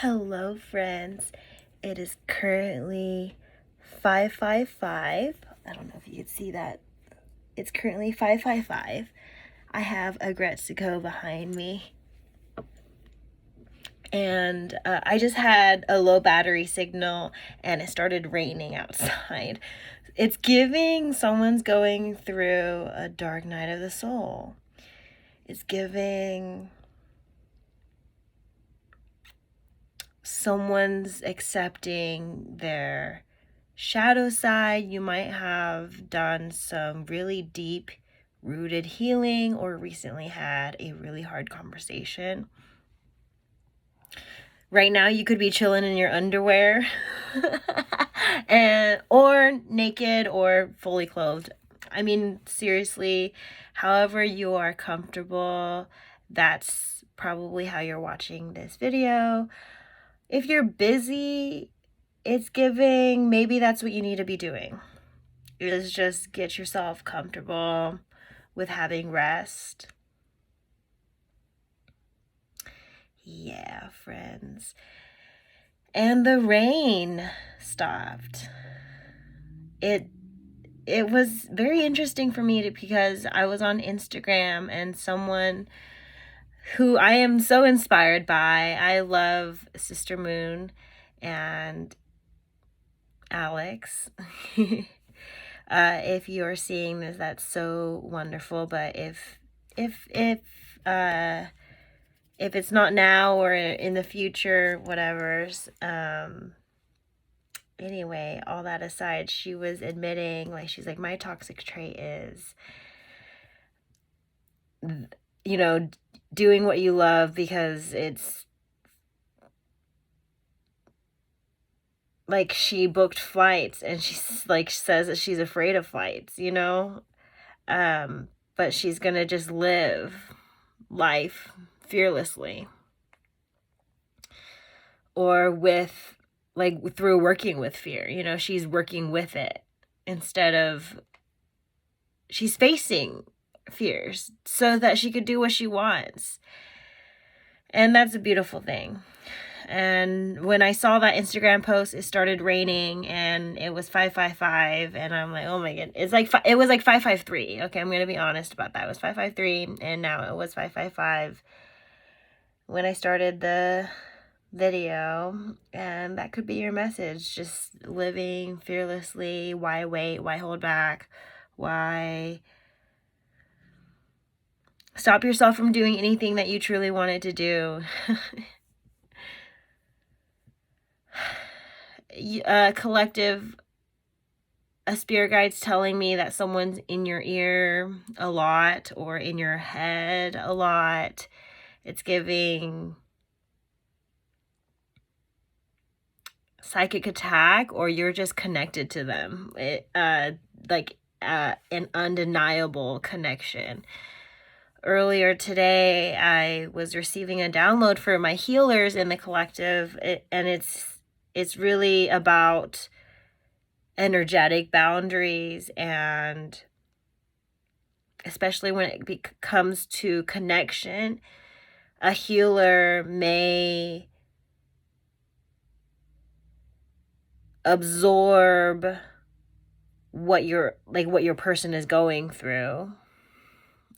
Hello, friends. It is currently 5:55. I don't know if you can see that. It's currently 5:55. I have a Gretzko behind me. And I just had a low battery signal and it started raining outside. It's giving someone's going through a dark night of the soul. It's giving someone's accepting their shadow side. You might have done some really deep rooted healing or recently had a really hard conversation. Right now you could be chilling in your underwear or naked or fully clothed. I mean, seriously, however you are comfortable, that's probably how you're watching this video. If you're busy, it's giving, maybe that's what you need to be doing, is just get yourself comfortable with having rest. Yeah, friends. And the rain stopped. It was very interesting for me because I was on Instagram and someone who I am so inspired by. I love Sister Moon and Alex. If you're seeing this, that's so wonderful. But if it's not now or in the future, whatever's, anyway, all that aside, she was admitting, like, she's like, my toxic trait is, doing what you love because it's like she booked flights and she's like says that she's afraid of flights, but she's gonna just live life fearlessly, or with, like, through working with fear. She's working with it instead of she's facing fears so that she could do what she wants. And that's a beautiful thing. And when I saw that Instagram post, it started raining and it was 5:55 and I'm like, oh my god, it was like 5:53. Okay, I'm going to be honest about that. It was 5:53 and now it was 5:55 when I started the video. And that could be your message, just living fearlessly. Why wait? Why hold back? Why stop yourself from doing anything that you truly wanted to do? Collective, a spirit guide's telling me that someone's in your ear a lot or in your head a lot. It's giving psychic attack, or you're just connected to them. An undeniable connection. Earlier today, I was receiving a download for my healers in the collective, and it's really about energetic boundaries, and especially when it comes to connection, a healer may absorb what your person is going through.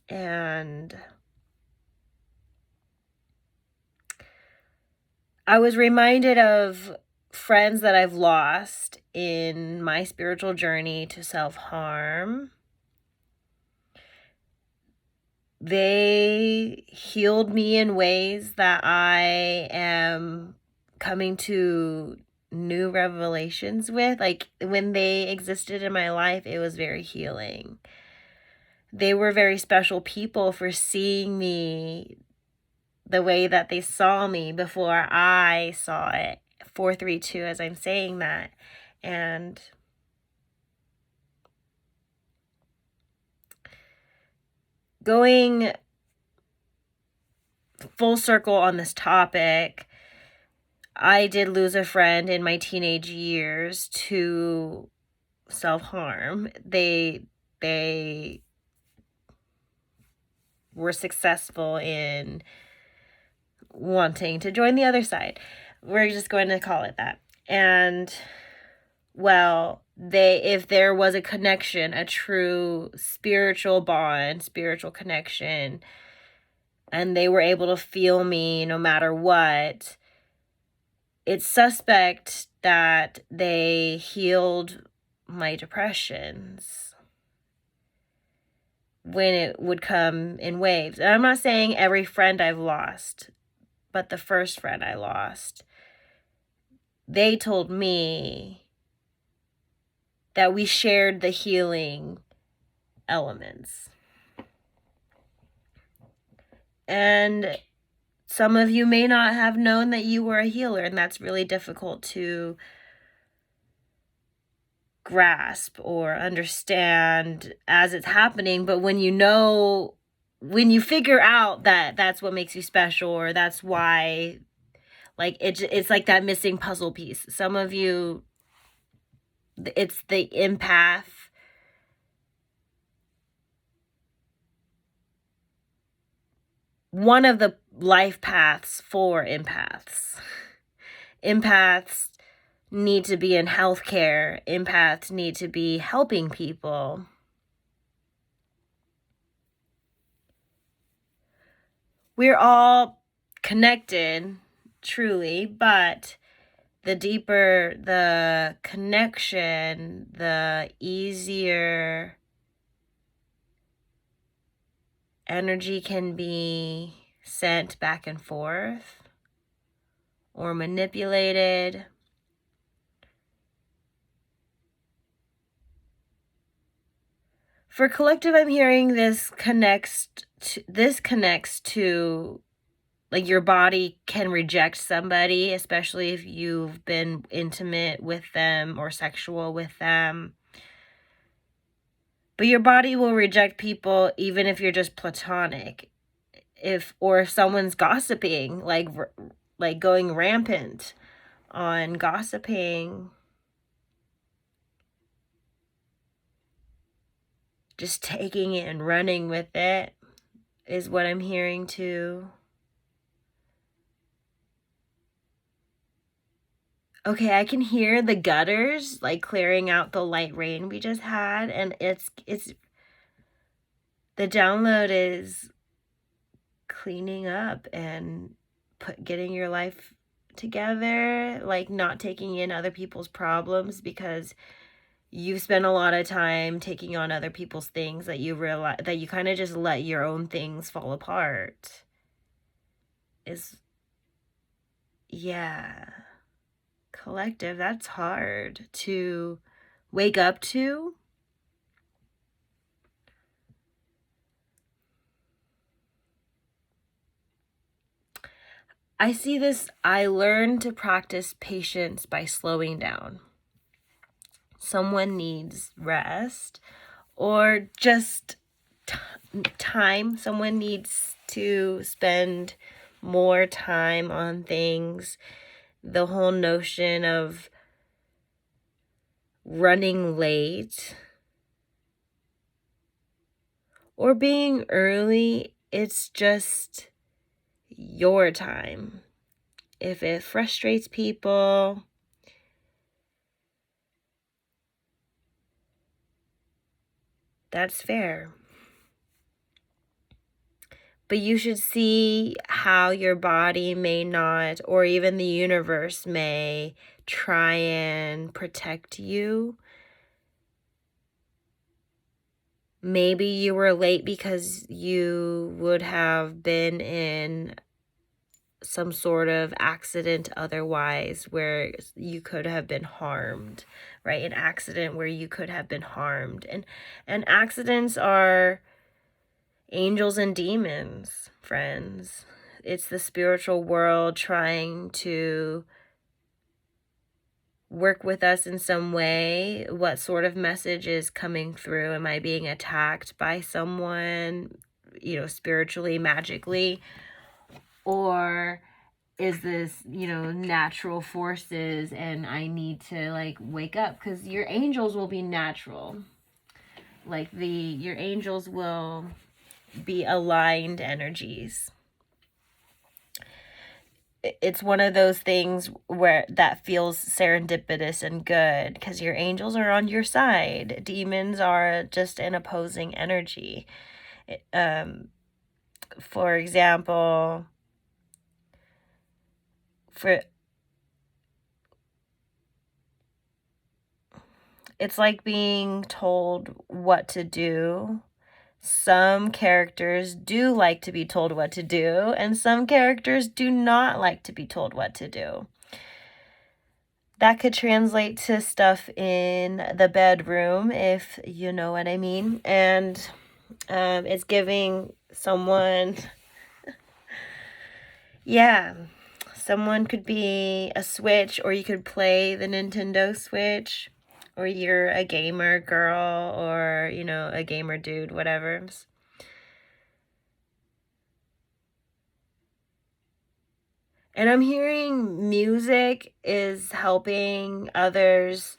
And I was reminded of friends that I've lost in my spiritual journey to self-harm. They healed me in ways that I am coming to new revelations with. Like, when they existed in my life, it was very healing. They were very special people for seeing me the way that they saw me before I saw it. 432 as I'm saying that. And going full circle on this topic, I did lose a friend in my teenage years to self-harm. They were successful in wanting to join the other side. We're just going to call it that. And, well, if there was a connection, a true spiritual bond, spiritual connection, and they were able to feel me no matter what, it's suspect that they healed my depressions when it would come in waves. And I'm not saying every friend I've lost, but the first friend I lost, they told me that we shared the healing elements. And some of you may not have known that you were a healer, and that's really difficult to grasp or understand as it's happening. But when you figure out that that's what makes you special, or that's why, like, it's like that missing puzzle piece. Some of you, it's the empath. One of the life paths for empaths. Empaths need to be in healthcare. Empaths need to be helping people. We're all connected, truly, but the deeper the connection, the easier energy can be sent back and forth or manipulated. For collective, I'm hearing this connects to like your body can reject somebody, especially if you've been intimate with them or sexual with them. But your body will reject people even if you're just platonic. If someone's gossiping, like going rampant on gossiping, just taking it and running with it is what I'm hearing too. Okay, I can hear the gutters like clearing out the light rain we just had, and it's the download is cleaning up and getting your life together, like not taking in other people's problems because you've spent a lot of time taking on other people's things that you realize that you kind of just let your own things fall apart. Yeah. Collective, that's hard to wake up to. I see this. I learned to practice patience by slowing down. Someone needs rest or just time. Someone needs to spend more time on things. The whole notion of running late or being early, it's just your time. If it frustrates people, that's fair. But you should see how your body may not, or even the universe may try and protect you. Maybe you were late because you would have been in some sort of accident otherwise where you could have been harmed, right? An accident where you could have been harmed. And accidents are angels and demons, friends. It's the spiritual world trying to work with us in some way. What sort of message is coming through? Am I being attacked by someone, spiritually, magically? Or is this, natural forces and I need to wake up? Because your angels will be natural. Your angels will be aligned energies. it's one of those things where that feels serendipitous and good because your angels are on your side. Demons are just an opposing energy. For example, it's like being told what to do. Some characters do like to be told what to do, and some characters do not like to be told what to do. That could translate to stuff in the bedroom, if you know what I mean. And it's giving someone, yeah, someone could be a Switch, or you could play the Nintendo Switch, or you're a gamer girl, or, you know, a gamer dude, whatever. And I'm hearing music is helping others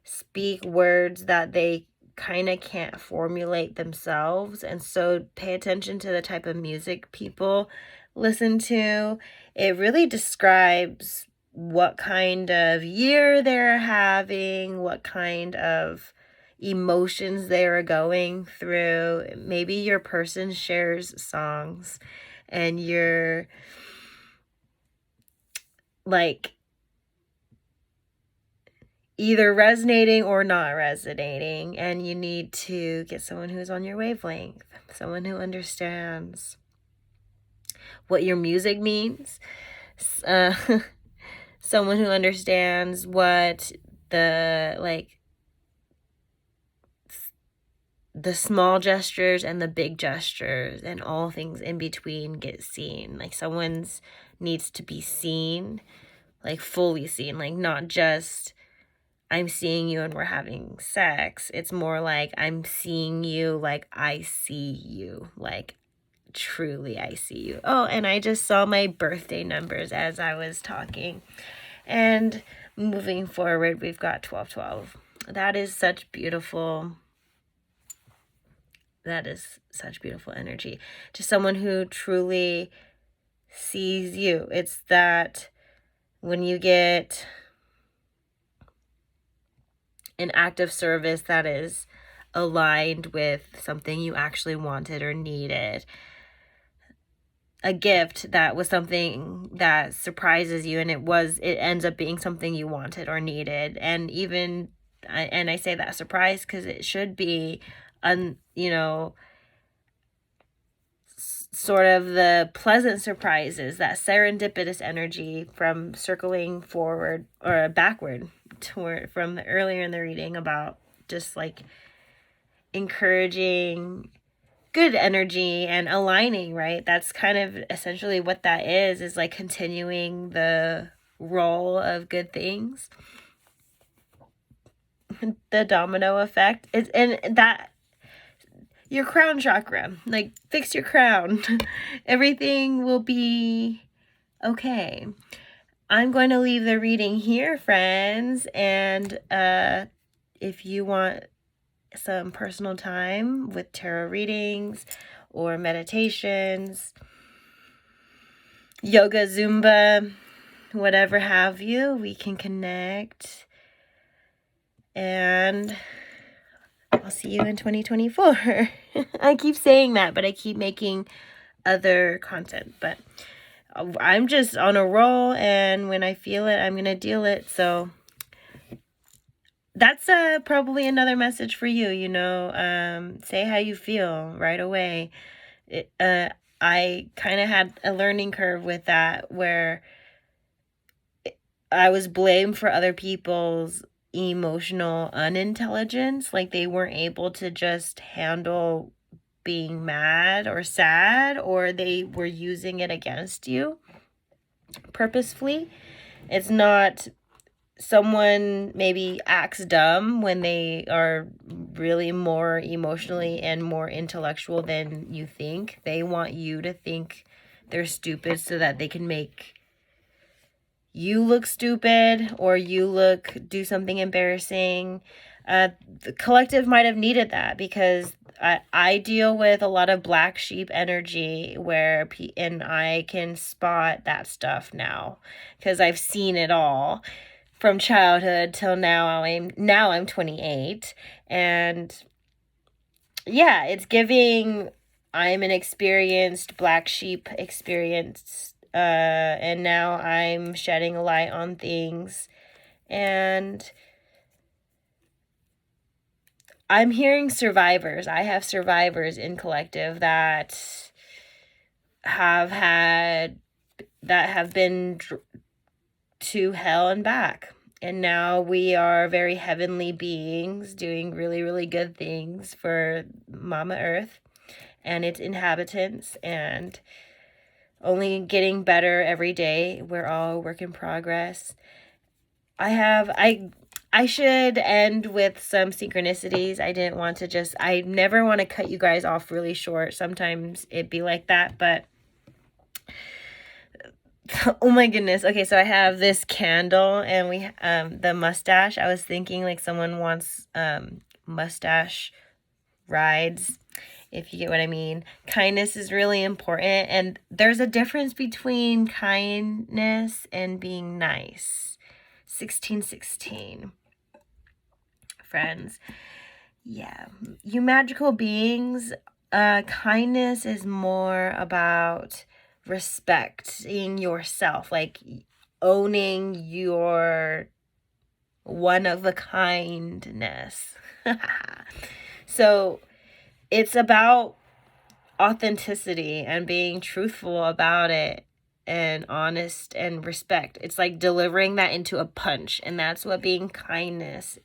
speak words that they kind of can't formulate themselves. And so pay attention to the type of music people listen to. It really describes what kind of year they're having, what kind of emotions they are going through. Maybe your person shares songs and you're like either resonating or not resonating, and you need to get someone who's on your wavelength, someone who understands what your music means, someone who understands what the small gestures and the big gestures and all things in between get seen. Like someone's needs to be seen, like fully seen, like not just I'm seeing you and we're having sex. It's more like I'm seeing you like I see you, like truly I see you. Oh, and I just saw my birthday numbers as I was talking. And moving forward, we've got 1212. That is such beautiful energy. To someone who truly sees you. It's that when you get an act of service that is aligned with something you actually wanted or needed, a gift that was something that surprises you, and it ends up being something you wanted or needed. And even and I say that surprise because it should be sort of the pleasant surprises, that serendipitous energy from circling forward or backward from the earlier in the reading about just like encouraging good energy and aligning, right? That's kind of essentially what that is like continuing the roll of good things. The domino effect is, and that your crown chakra, like fix your crown. Everything will be okay. I'm going to leave the reading here, friends. And if you want some personal time with tarot readings or meditations, yoga, Zumba, whatever have you, we can connect. And I'll see you in 2024. I keep saying that, but I keep making other content. But I'm just on a roll, and when I feel it, I'm going to deal it. So that's probably another message for you, say how you feel right away. I kind of had a learning curve with that where I was blamed for other people's emotional unintelligence. Like they weren't able to just handle being mad or sad, or they were using it against you purposefully. It's not someone maybe acts dumb when they are really more emotionally and more intellectual than you think. They want you to think they're stupid so that they can make you look stupid or you do something embarrassing. The collective might have needed that, because I deal with a lot of black sheep energy and I can spot that stuff now because I've seen it all from childhood till now. I'm 28, and yeah, it's giving I'm an experienced black sheep experience, and now I'm shedding a light on things, and I'm hearing survivors. I have survivors in collective that have been to hell and back. And now we are very heavenly beings doing really, really good things for Mama Earth and its inhabitants, and only getting better every day. We're all a work in progress. I should end with some synchronicities. I never want to cut you guys off really short. Sometimes it'd be like that, but oh my goodness. Okay, so I have this candle, and the mustache. I was thinking like someone wants mustache rides, if you get what I mean. Kindness is really important, and there's a difference between kindness and being nice. 1616. Friends. Yeah. You magical beings, kindness is more about respecting yourself, like owning your one of a kindness. So it's about authenticity and being truthful about it, and honest and respect. It's like delivering that into a punch, and that's what being kind is.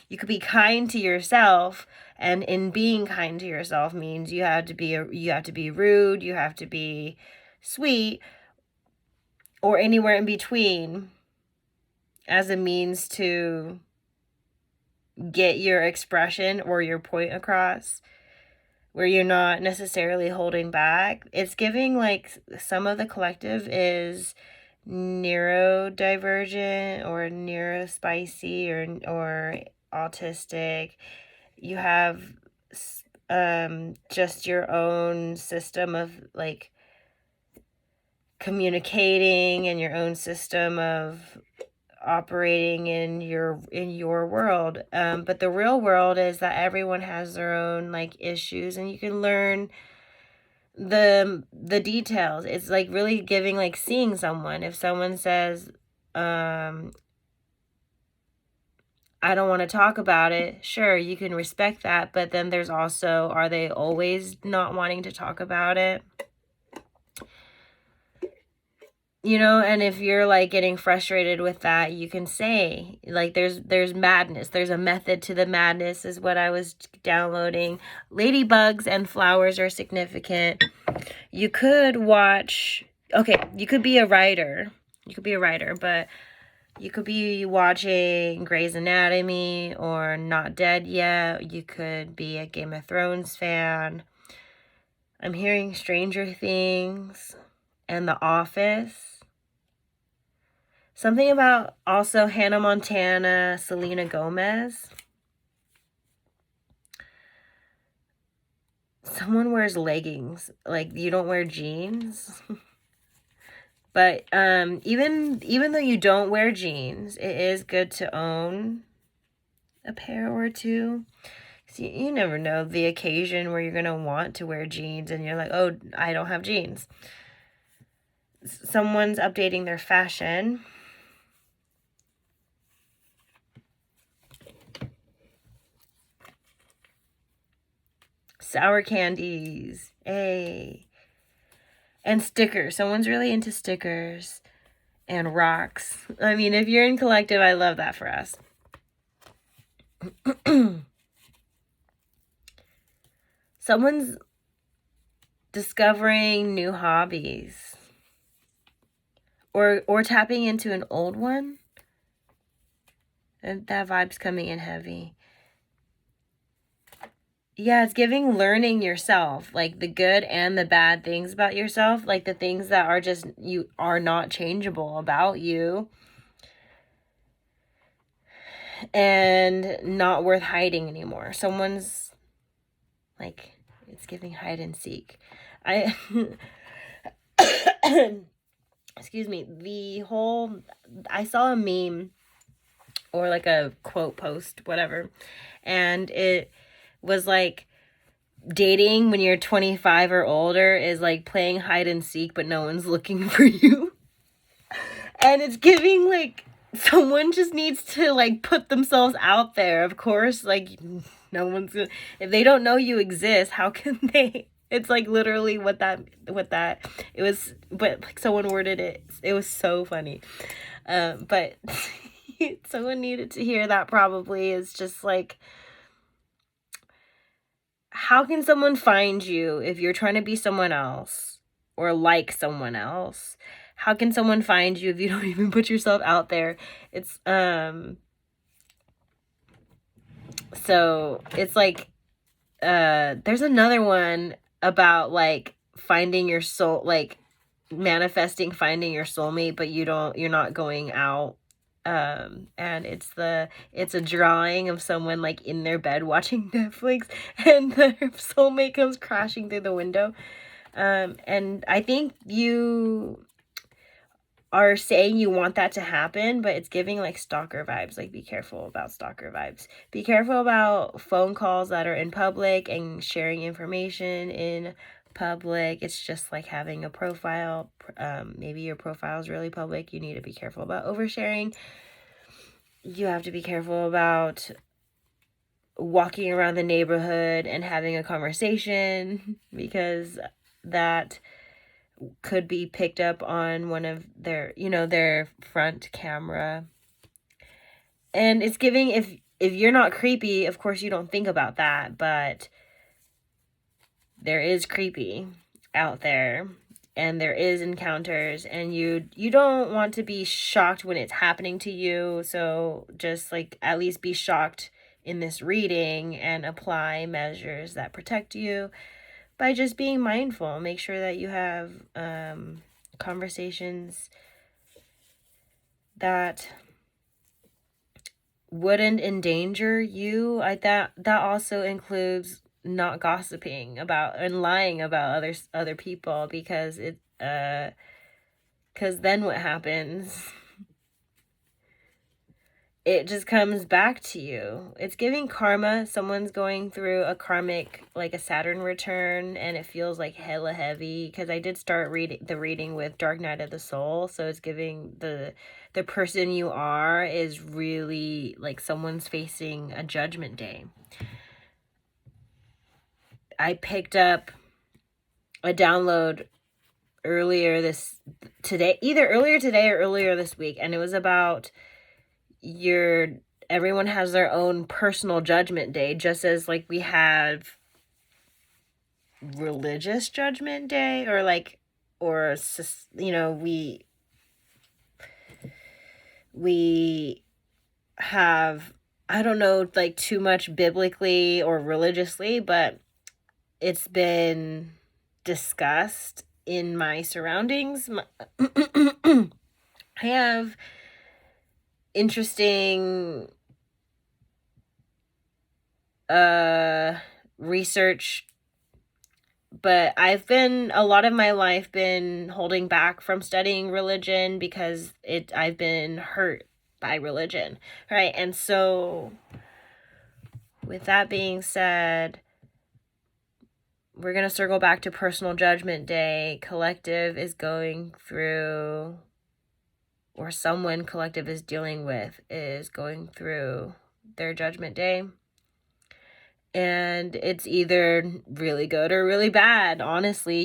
You could be kind to yourself, and in being kind to yourself means you have to be rude, you have to be sweet, or anywhere in between, as a means to get your expression or your point across, where you're not necessarily holding back. It's giving like some of the collective is neurodivergent or neurospicy or autistic. You have just your own system of like communicating, and your own system of operating in your world, but the real world is that everyone has their own like issues, and you can learn the details. It's like really giving, like seeing someone. If someone says I don't want to talk about it, sure, you can respect that, but then there's also, are they always not wanting to talk about it? You know, and if you're like getting frustrated with that, you can say like there's madness. There's a method to the madness is what I was downloading. Ladybugs and flowers are significant. You could you could be a writer. But you could be watching Grey's Anatomy or Not Dead Yet. You could be a Game of Thrones fan. I'm hearing Stranger Things and The Office. Something about also Hannah Montana, Selena Gomez. Someone wears leggings. Like, you don't wear jeans. But even though you don't wear jeans, it is good to own a pair or two. See, you never know the occasion where you're going to want to wear jeans and you're like, oh, I don't have jeans. Someone's updating their fashion. Sour candies. Hey. And stickers. Someone's really into stickers and rocks. I mean, if you're in collective, I love that for us. Someone's discovering new hobbies. Or tapping into an old one. And that vibe's coming in heavy. Yeah, it's giving learning yourself, like the good and the bad things about yourself, like the things that are just, you are not changeable about you. and not worth hiding anymore. Someone's like, it's giving hide and seek. Excuse me, I saw a meme or like a quote post, whatever, and it was like, dating when you're 25 or older is like playing hide and seek, but no one's looking for you. And it's giving like, someone just needs to like put themselves out there. Of course, like, no one's gonna, if they don't know you exist, how can they? It's like literally what that it was, but like someone worded it. It was so funny. But someone needed to hear that probably. Is just like, how can someone find you if you're trying to be someone else or like someone else? How can someone find you if you don't even put yourself out there? It's so it's like there's another one about like finding your soul, like manifesting finding your soulmate, but you're not going out. And it's a drawing of someone like in their bed watching Netflix, and their soulmate comes crashing through the window. And I think you are saying you want that to happen, but it's giving like stalker vibes. Like, be careful about stalker vibes. Be careful about phone calls that are in public and sharing information in public. It's just like having a profile. Maybe your profile is really public. You need to be careful about oversharing. You have to be careful about walking around the neighborhood and having a conversation, because that could be picked up on one of their front camera. And it's giving, if you're not creepy, of course you don't think about that, but there is creepy out there, and there is encounters, and you don't want to be shocked when it's happening to you. So just like, at least be shocked in this reading and apply measures that protect you by just being mindful. Make sure that you have conversations that wouldn't endanger you. That also includes not gossiping about and lying about other people, because then what happens? It just comes back to you. It's giving karma. Someone's going through a karmic, like a Saturn return, and it feels like hella heavy, because I did start the reading with Dark Night of the Soul. So it's giving the person you are is really like someone's facing a judgment day. I picked up a download either earlier today or earlier this week, and it was about everyone has their own personal judgment day, just as like we have religious judgment day, or we have, I don't know, like too much biblically or religiously, but it's been discussed in my surroundings. I have interesting research, but I've been a lot of my life been holding back from studying religion because I've been hurt by religion, right? And so with that being said, we're going to circle back to personal judgment day. Collective is going through, or someone collective is dealing with, is going through their judgment day. And it's either really good or really bad. Honestly,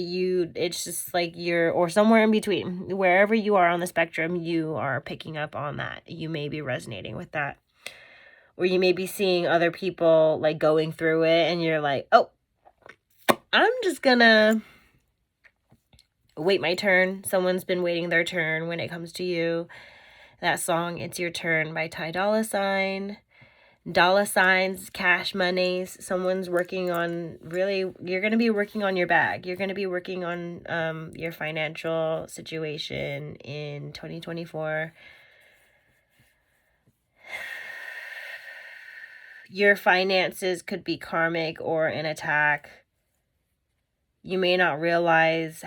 it's just like or somewhere in between. Wherever you are on the spectrum, you are picking up on that. You may be resonating with that. Or you may be seeing other people like going through it, and you're like, oh, I'm just gonna wait my turn. Someone's been waiting their turn when it comes to you. That song, It's Your Turn by Ty Dolla $ign. Dollar signs, cash monies. Someone's working on, really, you're going to be working on your bag. You're going to be working on your financial situation in 2024. your finances could be karmic or an attack. You may not realize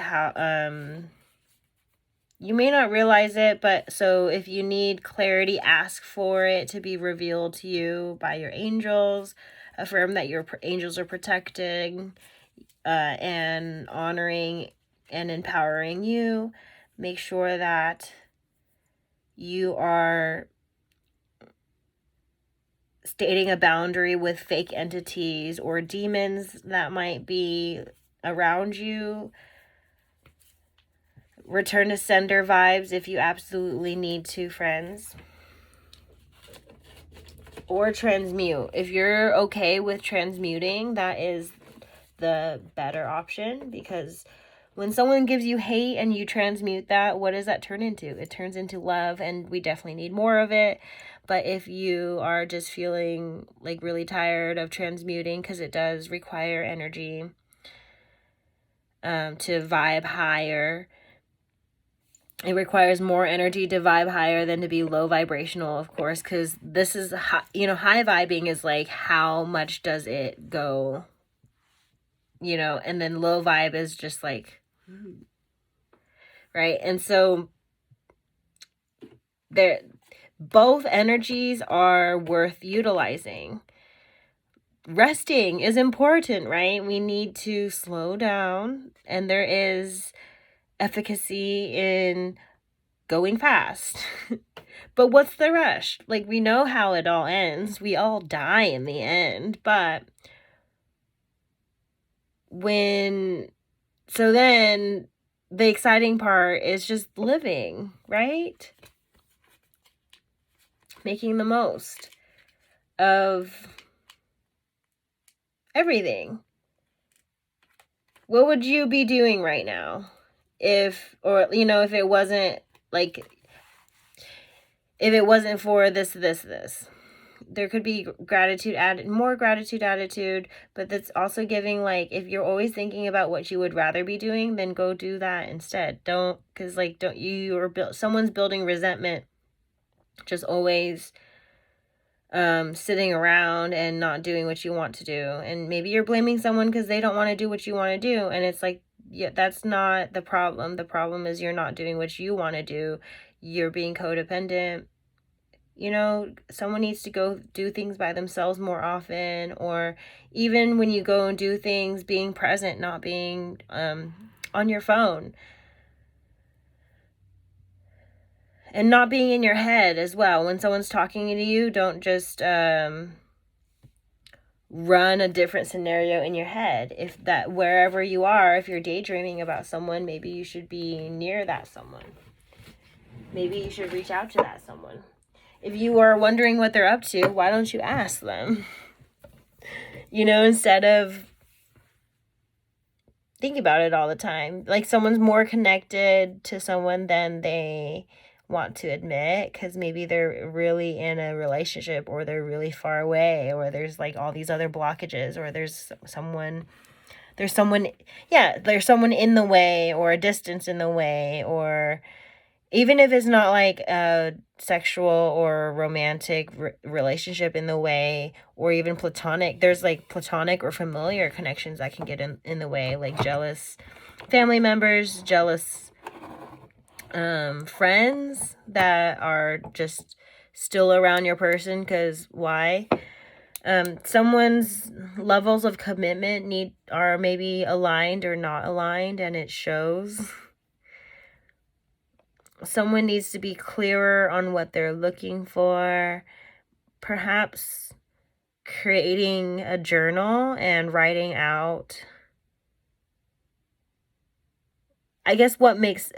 you may not realize it, but so if you need clarity, ask for it to be revealed to you by your angels. Affirm that your angels are protecting and honoring and empowering you. Make sure that you are stating a boundary with fake entities or demons that might be around you. Return to sender vibes if you absolutely need to, friends. Or transmute. If you're okay with transmuting, that is the better option, because when someone gives you hate and you transmute that, what does that turn into? It turns into love, and we definitely need more of it. But if you are just feeling like really tired of transmuting, because it does require energy to vibe higher, it requires more energy to vibe higher than to be low vibrational, of course, because this is, high vibing is like, how much does it go? And then low vibe is just like, right? And so both energies are worth utilizing. Resting is important, right? We need to slow down, and there is efficacy in going fast. But what's the rush? Like, we know how it all ends. We all die in the end. But then the exciting part is just living, right? Making the most of everything. What would you be doing right now if it wasn't for this? There could be more gratitude attitude, but that's also giving, like, if you're always thinking about what you would rather be doing, then go do that instead. Someone's building resentment, just always sitting around and not doing what you want to do. And maybe you're blaming someone because they don't want to do what you want to do. And it's like, yeah, that's not the problem. The problem is you're not doing what you want to do. You're being codependent. Someone needs to go do things by themselves more often, or even when you go and do things, being present, not being on your phone. And not being in your head as well. When someone's talking to you, don't just run a different scenario in your head. Wherever you are, if you're daydreaming about someone, maybe you should be near that someone. Maybe you should reach out to that someone. If you are wondering what they're up to, why don't you ask them? Instead of think about it all the time. Like, someone's more connected to someone than they want to admit, because maybe they're really in a relationship, or they're really far away, or there's like all these other blockages, or there's someone in the way, or a distance in the way, or even if it's not like a sexual or romantic relationship in the way, or even platonic, there's like platonic or familiar connections that can get in the way, like jealous family members, jealous friends that are just still around your person, because why? Someone's levels of commitment are maybe aligned or not aligned, and it shows. Someone needs to be clearer on what they're looking for. Perhaps creating a journal and writing out, I guess, what makes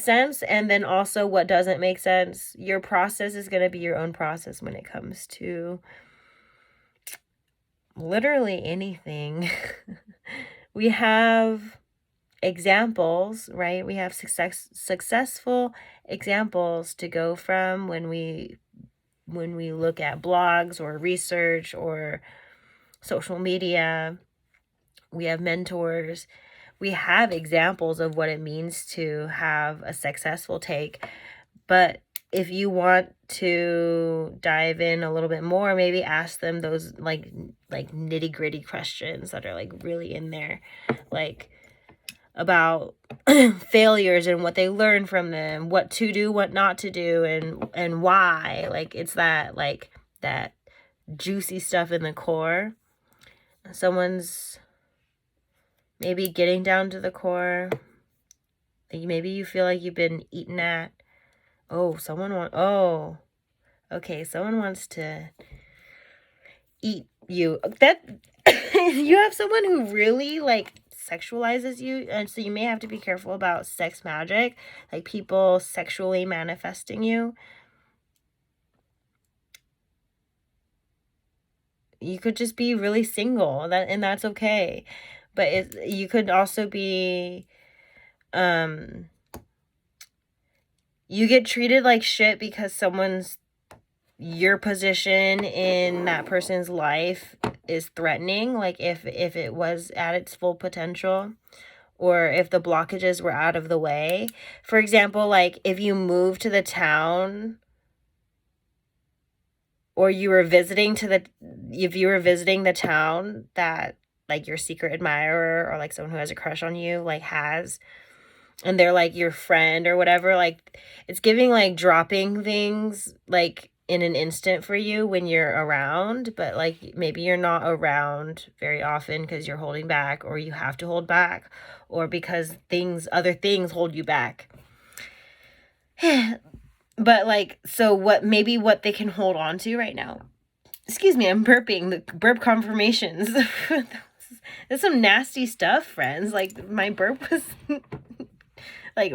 sense, and then also what doesn't make sense. Your process is going to be your own process when it comes to literally anything. We have examples, right? We have successful examples to go from when we look at blogs or research or social media. We have mentors. We have examples of what it means to have a successful take. But if you want to dive in a little bit more, maybe ask them those like nitty-gritty questions that are like really in there, like about failures and what they learn from them, what to do, what not to do, and why. Like, it's that, like, that juicy stuff in the core. Someone's maybe getting down to the core. Maybe you feel like you've been eaten at. Oh, someone wants to eat you. That you have someone who really like sexualizes you, and so you may have to be careful about sex magic, like people sexually manifesting you. You could just be really single, and that's okay. But you could also be you get treated like shit because your position in that person's life is threatening, like if it was at its full potential, or if the blockages were out of the way. For example, like if you moved to the town, or you were visiting the town that like your secret admirer or like someone who has a crush on you like has, and they're like your friend or whatever, like it's giving like dropping things like in an instant for you when you're around, but like maybe you're not around very often because you're holding back, or you have to hold back, or because other things hold you back. But like, so what they can hold on to right now. Excuse me, I'm burping. The burp confirmations. That's some nasty stuff, friends. Like, my burp was like,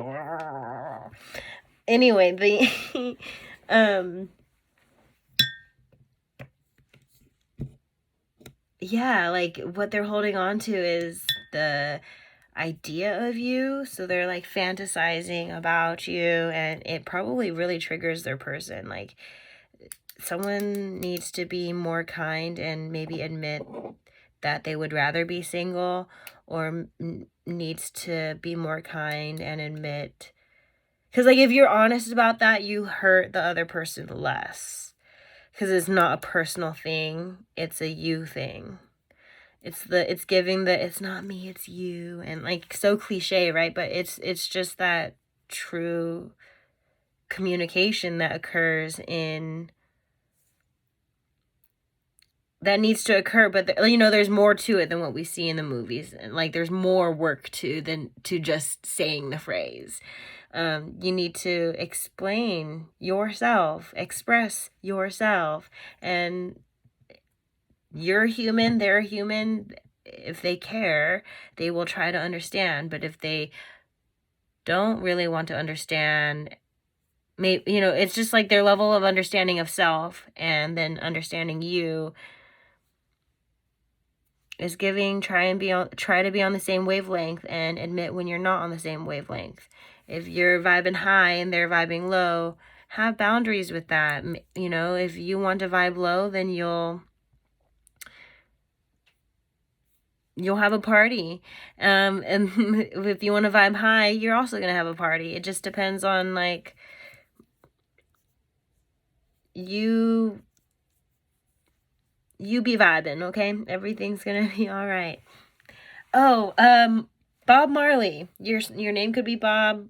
anyway, the yeah, like what they're holding on to is the idea of you. So they're like fantasizing about you, and it probably really triggers their person. Like, someone needs to be more kind and maybe admit that they would rather be single, or needs to be more kind and admit, because like if you're honest about that, you hurt the other person less, because it's not a personal thing, it's a you thing. It's giving it's not me, it's you, and like so cliche, right? But it's just that true communication that occurs that needs to occur. But there's more to it than what we see in the movies, and like there's more work than just saying the phrase. You need to explain yourself, express yourself, and you're human, they're human. If they care, they will try to understand. But if they don't really want to understand, maybe, it's just like their level of understanding of self and then understanding you is giving, try to be on the same wavelength, and admit when you're not on the same wavelength. If you're vibing high and they're vibing low, have boundaries with that. If you want to vibe low, then you'll have a party. And if you want to vibe high, you're also going to have a party. It just depends on like you be vibing, okay? Everything's going to be all right. Oh, Bob Marley. Your name could be Bob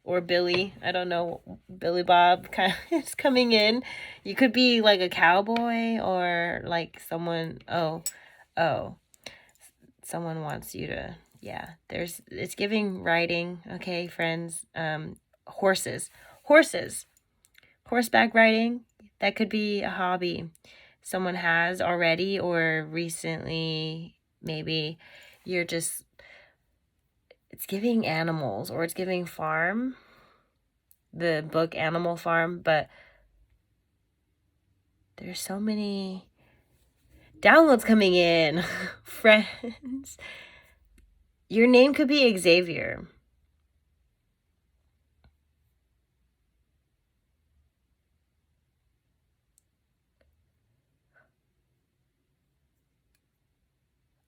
or Billy. I don't know. Billy Bob kind of is coming in. You could be like a cowboy, or like someone. Oh, someone wants you to. Yeah, it's giving riding. Okay, friends. Horses, horseback riding. That could be a hobby someone has already or recently. Maybe you're just, it's giving animals, or it's giving farm, the book Animal Farm. But there's so many downloads coming in. Friends, your name could be Xavier.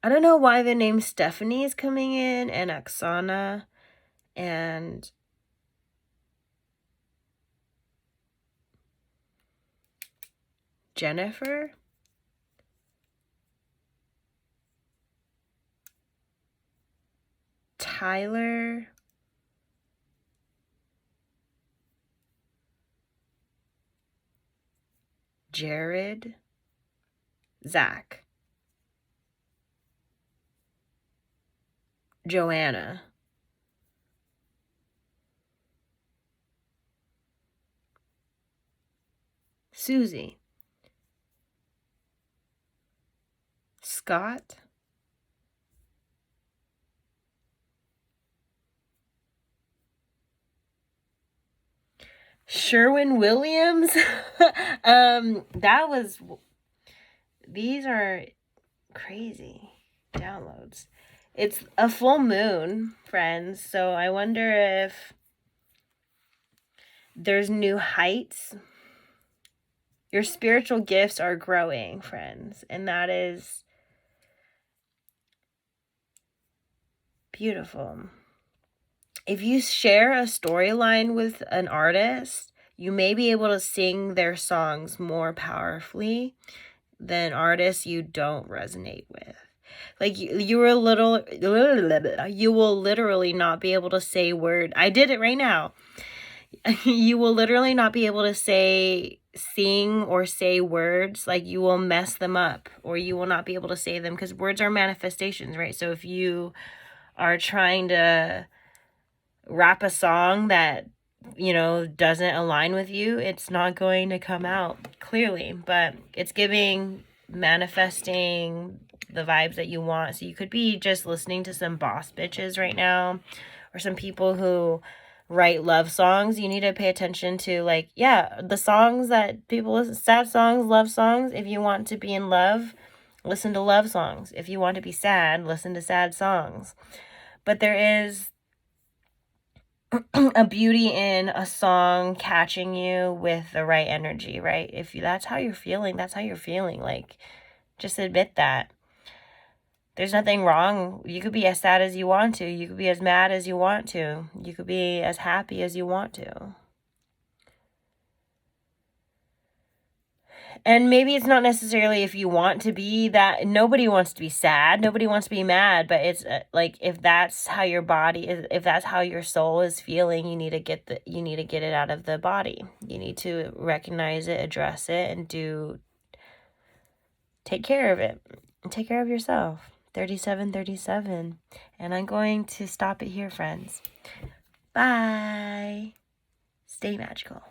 I don't know why the name Stephanie is coming in, and Oksana, and Jennifer. Tyler. Jared. Zach. Joanna. Susie. Scott. Sherwin Williams. These are crazy downloads. It's a full moon, friends, so I wonder if there's new heights. Your spiritual gifts are growing, friends, and that is beautiful. If you share a storyline with an artist, you may be able to sing their songs more powerfully than artists you don't resonate with. Like you will literally not be able to say word. I did it right now. You will literally not be able to sing or say words. Like you will mess them up, or you will not be able to say them, because words are manifestations, right? So if you are trying to rap a song that, you know, doesn't align with you, it's not going to come out clearly. But it's giving manifesting the vibes that you want. So you could be just listening to some boss bitches right now, or some people who write love songs. You need to pay attention to, like, yeah, the songs that people listen, sad songs, love songs. If you want to be in love, listen to love songs. If you want to be sad, listen to sad songs. But there is a beauty in a song catching you with the right energy, right? If that's how you're feeling, that's how you're feeling. Like, just admit that. There's nothing wrong. You could be as sad as you want to. You could be as mad as you want to. You could be as happy as you want to. And maybe it's not necessarily if you want to be that. Nobody wants to be sad. Nobody wants to be mad. But it's like, if that's how your body is, if that's how your soul is feeling, you need to get it out of the body. You need to recognize it, address it, and take care of it. Take care of yourself. 3737. And I'm going to stop it here, friends. Bye. Stay magical.